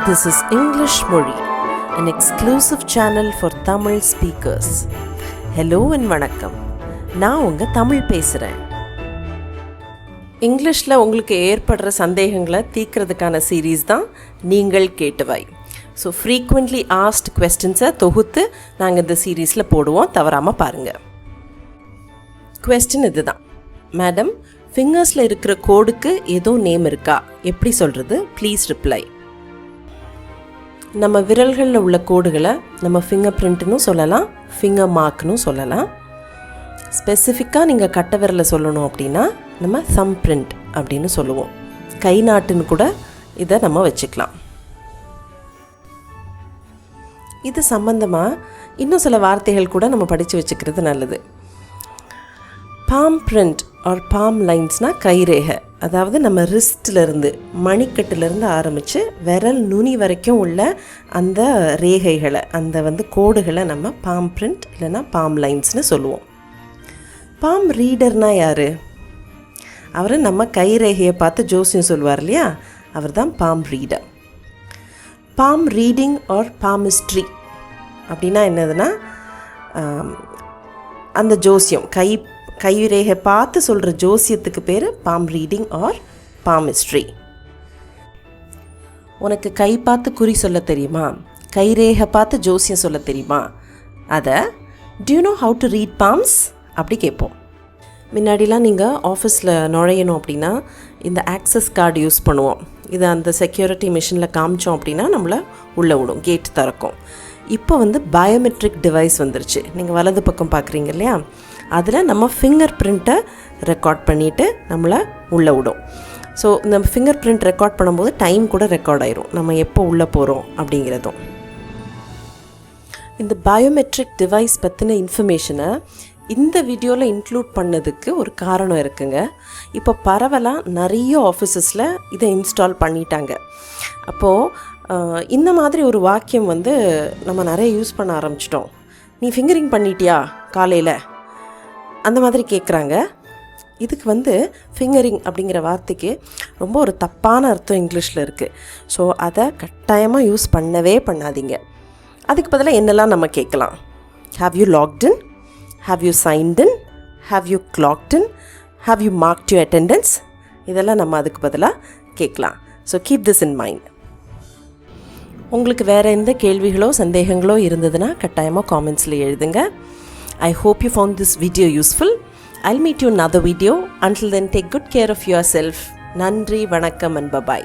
This is English Mozhi, an exclusive channel for Tamil speakers. Hello and வணக்கம். நான் உங்க தமிழ் பேசுகிறேன். இங்கிலீஷில் உங்களுக்கு ஏற்படுற சந்தேகங்களை தீர்க்கிறதுக்கான சீரீஸ் தான் நீங்கள் கேட்டவை. ஸோ ஃப்ரீக்வெண்ட்லி ஆஸ்ட் கொஸ்டின்ஸை தொகுத்து நாங்கள் இந்த சீரீஸில் போடுவோம், தவறாமல் பாருங்கள். கொஸ்டின் இதுதான். மேடம், ஃபிங்கர்ஸில் இருக்கிற கோடுக்கு ஏதோ நேம் இருக்கா? எப்படி சொல்கிறது? Please reply. நம்ம விரல்களில் உள்ள கோடுகளை நம்ம ஃபிங்கர் பிரிண்ட்னு சொல்லலாம், ஃபிங்கர் மார்க்னு சொல்லலாம். ஸ்பெசிஃபிக்காக நீங்கள் கட்ட விரலை சொல்லணும் அப்படின்னா நம்ம தம் பிரிண்ட் அப்படின்னு சொல்லுவோம். கை நாட்டுன்னு கூட இதை நம்ம வச்சுக்கலாம். இது சம்பந்தமாக இன்னும் சில வார்த்தைகள் கூட நம்ம படித்து வச்சுக்கிறது நல்லது. பாம் பிரிண்ட் ஆர் பாம் லைன்ஸ்னால் கைரேகை, அதாவது நம்ம ரிஸ்ட்லேருந்து மணிக்கட்டுலேருந்து ஆரம்பித்து விரல் நுனி வரைக்கும் உள்ள அந்த ரேகைகளை, அந்த கோடுகளை நம்ம பாம் பிரிண்ட் இல்லைன்னா பாம் லைன்ஸ்னு சொல்லுவோம். பாம் ரீடர்னால் யார்? அவர் நம்ம கைரேகையை பார்த்து ஜோசியம் சொல்லுவார் இல்லையா, அவர் தான் palm reader. Palm reading or palmistry அப்படின்னா என்னதுன்னா, அந்த ஜோசியம் கைரேகை பார்த்து சொல்கிற ஜோசியத்துக்கு பேர் பாம் ரீடிங் ஆர் பாமிஸ்ட்ரி. உனக்கு கை பார்த்து குறி சொல்ல தெரியுமா? கைரேகை பார்த்து ஜோசியம் சொல்ல தெரியுமா? அதை do you know how to read palms அப்படி கேட்போம். முன்னாடிலாம் நீங்கள் ஆஃபீஸில் நுழையணும் அப்படின்னா இந்த ஆக்சஸ் கார்டு யூஸ் பண்ணுவோம். இதை அந்த செக்யூரிட்டி மிஷினில் காமிச்சோம் அப்படின்னா நம்மளை உள்ளே விடும், கேட் திறக்கும். இப்போ பயோமெட்ரிக் டிவைஸ் வந்துருச்சு. நீங்கள் வலது பக்கம் பார்க்குறீங்க இல்லையா, அதில் நம்ம ஃபிங்கர் பிரிண்ட்டை ரெக்கார்ட் பண்ணிவிட்டு நம்மளை உள்ளே விடும். ஸோ இந்த ஃபிங்கர் பிரிண்ட் ரெக்கார்ட் பண்ணும்போது டைம் கூட ரெக்கார்ட் ஆயிரும், நம்ம எப்போ உள்ளே போகிறோம் அப்படிங்கிறதும். இந்த பயோமெட்ரிக் டிவைஸ் பற்றின இன்ஃபர்மேஷனை இந்த வீடியோவில் இன்க்ளூட் பண்ணதுக்கு ஒரு காரணம் இருக்குங்க. இப்போ பரவலாக நிறைய ஆஃபீஸஸில் இதை இன்ஸ்டால் பண்ணிட்டாங்க. அப்போது இந்த மாதிரி ஒரு வாக்கியம் நம்ம நிறைய யூஸ் பண்ண ஆரம்பிச்சிட்டோம். நீ ஃபிங்கரிங் பண்ணிட்டியா காலையில்? அந்த மாதிரி கேட்குறாங்க. இதுக்கு ஃபிங்கரிங் அப்படிங்கிற வார்த்தைக்கு ரொம்ப ஒரு தப்பான அர்த்தம் இங்கிலீஷில் இருக்குது. ஸோ அதை கட்டாயமாக யூஸ் பண்ணவே பண்ணாதீங்க. அதுக்கு பதிலாக என்னெல்லாம் நம்ம கேட்கலாம்? Have you logged in? Have you signed in? Have you clocked in? Have you marked you attendance? இதெல்லாம் நம்ம அதுக்கு பதிலாக கேட்கலாம். So keep this in mind. உங்களுக்கு வேறு எந்த கேள்விகளோ சந்தேகங்களோ இருந்ததுன்னா கட்டாயமாக காமெண்ட்ஸில் எழுதுங்க. I hope you found this video useful. I'll meet you in another video. Until then, take good care of yourself. Nandri, vanakkam and bye-bye.